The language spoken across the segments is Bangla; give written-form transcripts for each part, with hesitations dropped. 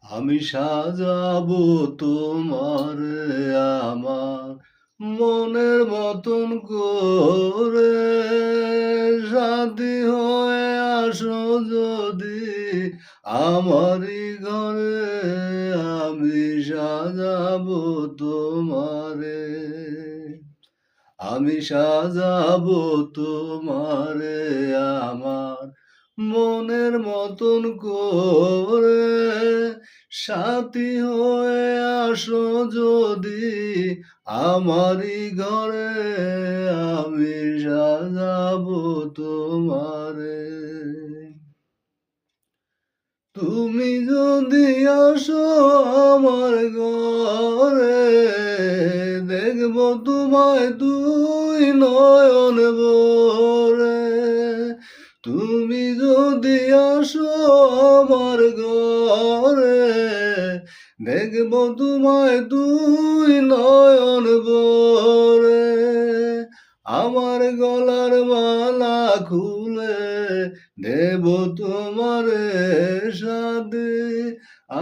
আমি সাজাবো তোমারে আমার মনের মতন করে, সাথী হয়ে আসো যদি আমারই ঘরে। আমি সাজাবো তোমারে, আমি সাজাবো তোমারে আমার মনের মতন করে, সাথী হয়ে আসো যদি আমারই ঘরে। আমি সাজাবো তোমারে, তুমি যদি আসো আমার ঘরে, দেখবো তোমায় দুই নয়ন ভরে। তুমি যদি আসো আমার ঘরে, দেখবো তোমায় দুই নয়ন ভরে। আমার গলার মালা খুলে দেব তোমারে সাথে,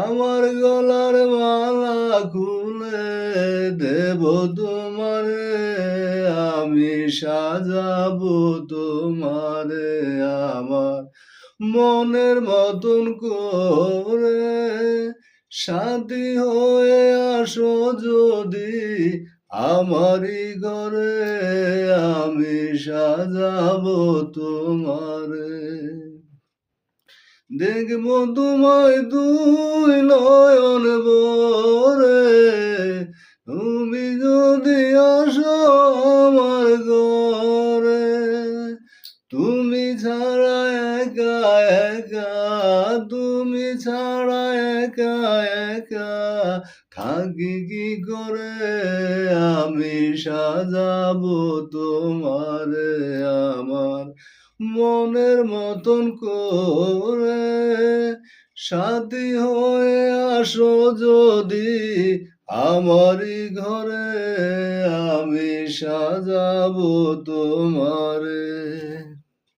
আমার গলার মালা খুলে দেব তোমারে। আমি সাজাবো তোমারে আমার মনের মতন করে, সাথী হয়ে আসো যদি আমারই ঘরে। আমি সাজাবো তোমারে, দেখবো তোমায় দুই নয়ন ভরে। তুমি যদি আসো আমার ঘরে, তুমি ছাড়া একা একা, তুমি ছাড়া একা একা থাকি কি করে। আমি সাজাবো তোমারে আমার মনের মতন করে, সাথী হয়ে আসো যদি আমারই ঘরে। আমি সাজাবো তোমারে।